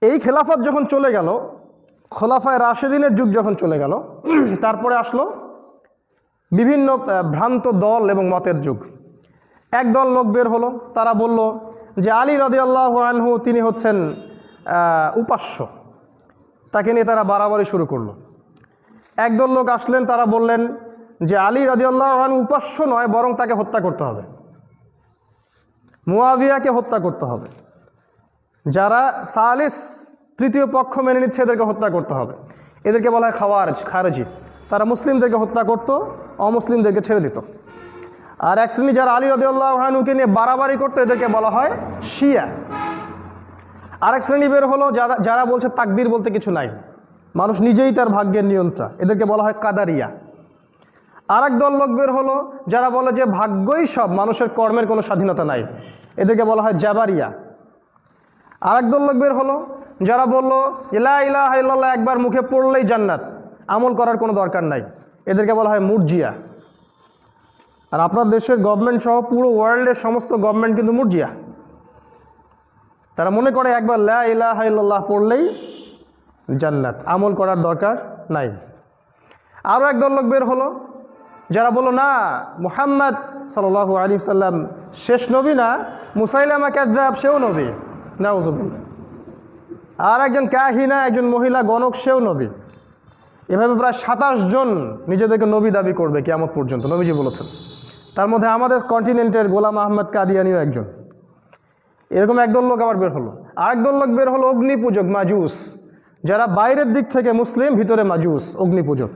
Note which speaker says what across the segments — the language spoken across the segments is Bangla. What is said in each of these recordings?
Speaker 1: এই খেলাফত যখন চলে গেল, খোলাফায়ে রাশেদিনের যুগ যখন চলে গেল, তারপরে আসলো বিভিন্ন ভ্রান্ত দল এবং মতের যুগ। একদল লোক বের হলো, তারা বলল যে আলী রাদিয়াল্লাহু আনহু তিনি হচ্ছেন উপাস্য, তাকে নিয়ে তারা বাড়াবাড়ি শুরু করলো। একদল লোক আসলেন, তারা বললেন যে আলী রাদিয়াল্লাহু আনহু উপাস্য নয়, বরং তাকে হত্যা করতে হবে, মুয়াবিয়াকে হত্যা করতে হবে। যারা সালিস তৃতীয় পক্ষ মেনে নিচ্ছে এদেরকে হত্যা করতে হবে। এদেরকে বলা হয় খারেজি। তারা মুসলিমদেরকে হত্যা করত, অমুসলিমদেরকে ছেড়ে দিত। আর এক শ্রেণী যারা আলী রাদিয়াল্লাহু আনহুকে নিয়ে বাড়াবাড়ি করতো, এদেরকে বলা হয় শিয়া। আরেক শ্রেণী বের হলো যারা বলছে তাকদির বলতে কিছু নাই, মানুষ নিজেই তার ভাগ্যের নিয়ন্ত্রণ, এদেরকে বলা হয় কাদারিয়া। আরেক দল লোক বের হলো যারা বলে যে ভাগ্যই সব, মানুষের কর্মের কোনো স্বাধীনতা নাই, এদেরকে বলা হয় জাবারিয়া। আরেক দল লোক বের হলো যারা বলল লা ইলাহা ইল্লাল্লাহ একবার মুখে পড়লেই জান্নাত, আমল করার কোনো দরকার নাই, এদেরকে বলা হয় মুরজিয়া। আর আপনার দেশের গভর্নমেন্ট সহ পুরো ওয়ার্ল্ডের সমস্ত গভর্নমেন্ট কিন্তু মুরজিয়া। তারা মনে করে একবার লা ইলাহা ইল্লাল্লাহ পড়লেই জান্নাত, আমল করার দরকার নাই। আরও একদল লোক বের হলো যারা বলল না, মুহাম্মদ সাল্লাল্লাহু আলাইহি সাল্লাম শেষ নবী না, মুসাইলামা কাযযাব সেও নবী, নাউযুবিল্লাহ। আর একজন কাহিনা, একজন মহিলা গণক, সেও নবী। এভাবে প্রায় 27 জন নিজেদেরকে নবী দাবি করবে কিয়ামত পর্যন্ত, নবীজি বলেছেন। তার মধ্যে আমাদের কন্টিনেন্টের গোলাম আহমদ কাদিয়ানিও একজন। এরকম একদল লোক আবার বের হলো। আরেকদল লোক বের হলো অগ্নি পূজক, মাজুস, যারা বাইরের দিক থেকে মুসলিম, ভিতরে মাজুস, অগ্নি পূজক।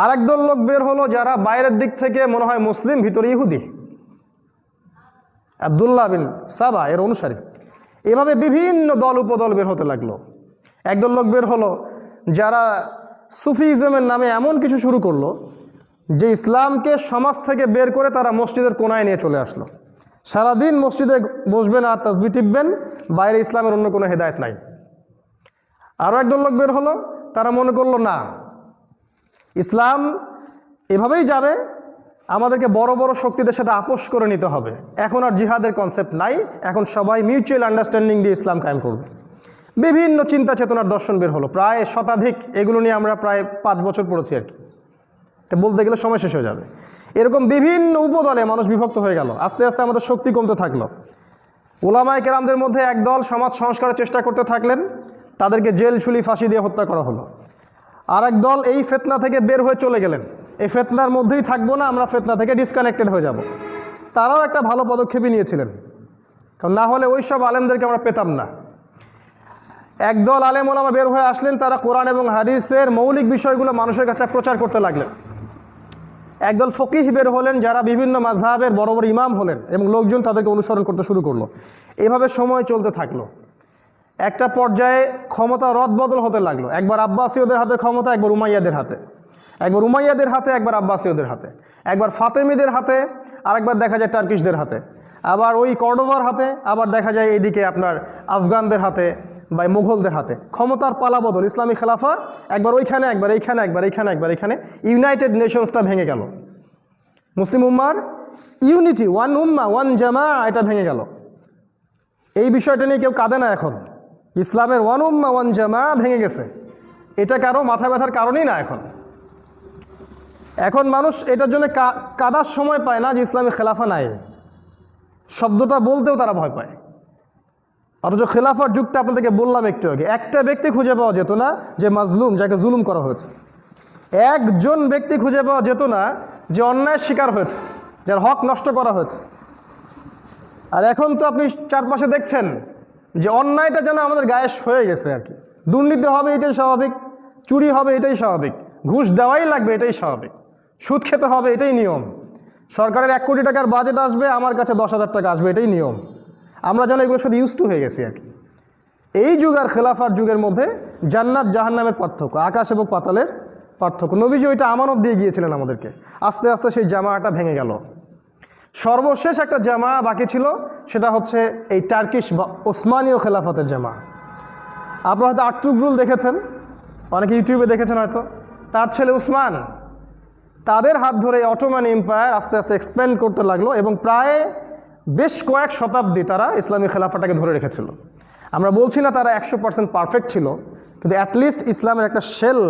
Speaker 1: আরেকদল লোক বের হলো যারা বাইরের দিক থেকে মনে হয় মুসলিম, ভিতরে ইহুদি, আব্দুল্লাহ বিন সাবা এর অনুসারী। এভাবে বিভিন্ন দল উপদল বের হতে লাগলো। একদল লোক বের হলো যারা সুফিজমের নামে এমন কিছু শুরু করলো যে ইসলামকে সমাজ থেকে বের করে তারা মসজিদের কোনায় নিয়ে চলে আসলো। সারাদিন মসজিদে বসবেন আর তাসবিহ টিপবেন, বাইরে ইসলামের অন্য কোনো হেদায়েত নাই। আরও একদল লোক বের হলো, তারা মনে করলো না, ইসলাম এভাবেই যাবে, আমাদেরকে বড় বড় শক্তিদের সাথে আপোষ করে নিতে হবে। এখন আর জিহাদের কনসেপ্ট নাই, এখন সবাই মিউচুয়াল আন্ডারস্ট্যান্ডিং দিয়ে ইসলাম কায়েম করবে। বিভিন্ন চিন্তা চেতনার দর্শন বের হলো, প্রায় শতাধিক। এগুলো নিয়ে আমরা প্রায় 5 বছর পড়েছি আর কি, এটা বলতে গেলে সময় শেষ হয়ে যাবে। এরকম বিভিন্ন উপদলে মানুষ বিভক্ত হয়ে গেল। আস্তে আস্তে আমাদের শক্তি কমতে থাকলো। উলামায়ে কেরামদের মধ্যে একদল সমাজ সংস্কারের চেষ্টা করতে থাকলেন, তাদেরকে জেল ছুলি ফাঁসি দিয়ে হত্যা করা হলো। আর এক দল এই ফিতনা থেকে বের হয়ে চলে গেলেন, এই ফিতনার মধ্যেই থাকবো না, আমরা ফিতনা থেকে ডিসকানেক্টেড হয়ে যাব। তারাও একটা ভালো পদক্ষেপই নিয়েছিলেন, কারণ না হলে ওই সব আলেমদেরকে আমরা পেতাম না। একদল আলেম ওলামা বের হয়ে আসলেন, তারা কোরআন এবং হাদিসের মৌলিক বিষয়গুলো মানুষের কাছে প্রচার করতে লাগলেন। একদল ফকিহ বের হলেন, যারা বিভিন্ন মাযহাবের বড় বড় ইমাম হলেন এবং লোকজন তাদেরকে অনুসরণ করতে শুরু করলো। এভাবে সময় চলতে থাকলো। একটা পর্যায়ে ক্ষমতা রদবদল হতে লাগলো। একবার আব্বাসীয়দের হাতে ক্ষমতা, একবার উমাইয়াদের হাতে, একবার উমাইয়াদের হাতে, একবার আব্বাসীয়দের হাতে, একবার ফাতেমিদের হাতে, আরেকবার দেখা যায় টার্কিশদের হাতে, আবার ওই কর্ডোভার হাতে, আবার দেখা যায় এইদিকে আপনার আফগানদের হাতে বা মুঘলদের হাতে। ক্ষমতার পালাবদল, ইসলামী খেলাফা একবার ওইখানে, একবার এইখানে, একবার এইখানে, একবার এইখানে। ইউনাইটেড নেশনসটা ভেঙে গেল, মুসলিম উম্মার ইউনিটি, ওয়ান উম্মা ওয়ান জামা, এটা ভেঙে গেল। এই বিষয়টা নিয়ে কেউ কাঁদে না এখন। ইসলামের ওয়ান উম্মা ওয়ান জামা ভেঙে গেছে, এটা কারো মাথা ব্যথার কারণই না। এখন মানুষ এটার জন্য কাদার সময় পায় না যে ইসলামী খেলাফা নাই, শব্দটা বলতেও তারা ভয় পায়। অথচ খেলাফার যুগটা আপনাদেরকে বললাম একটু আগে, একটা ব্যক্তি খুঁজে পাওয়া যেত না যে মাজলুম, যাকে জুলুম করা হয়েছে। একজন ব্যক্তি খুঁজে পাওয়া যেত না যে অন্যায়ের শিকার হয়েছে, যার হক নষ্ট করা হয়েছে। আর এখন তো আপনি চারপাশে দেখছেন যে অন্যায়টা যেন আমাদের গায়ে হয়ে গেছে আর কি। দুর্নীতি হবে এটাই স্বাভাবিক, চুরি হবে এটাই স্বাভাবিক, ঘুষ দেওয়াই লাগবে এটাই স্বাভাবিক, সুদ খেতে হবে এটাই নিয়ম, সরকারের 1 কোটি টাকার বাজেট আসবে, আমার কাছে 10,000 টাকা আসবে, এটাই নিয়ম। আমরা যেন এগুলোর সাথে ইউজ টু হয়ে গেছি আর কি। এই যুগ আর খেলাফার যুগের মধ্যে জান্নাত জাহান্নামের পার্থক্য, আকাশ এবং পাতালের পার্থক্য। নবীজি ওইটা আমানত দিয়ে গিয়েছিলেন আমাদেরকে। আস্তে আস্তে সেই জামাটা ভেঙে গেল। সর্বশেষ একটা জামা বাকি ছিল, সেটা হচ্ছে এই টার্কিশ বা ওসমানীয় খেলাফতের জামা। আপনারা হয়তো আর্তুগরুল দেখেছেন, অনেকে ইউটিউবে দেখেছেন হয়তো। তার ছেলে উসমান, তাদের হাত ধরে অটোমান এম্পায়ার আস্তে আস্তে এক্সপ্যান্ড করতে লাগলো এবং প্রায় বেশ কয়েক শতাব্দী তারা ইসলামী খেলাফাটাকে ধরে রেখেছিল। আমরা বলছি না তারা 100% পারফেক্ট ছিল, কিন্তু অ্যাটলিস্ট ইসলামের একটা শেল,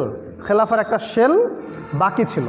Speaker 1: খেলাফার একটা শেল বাকি ছিল।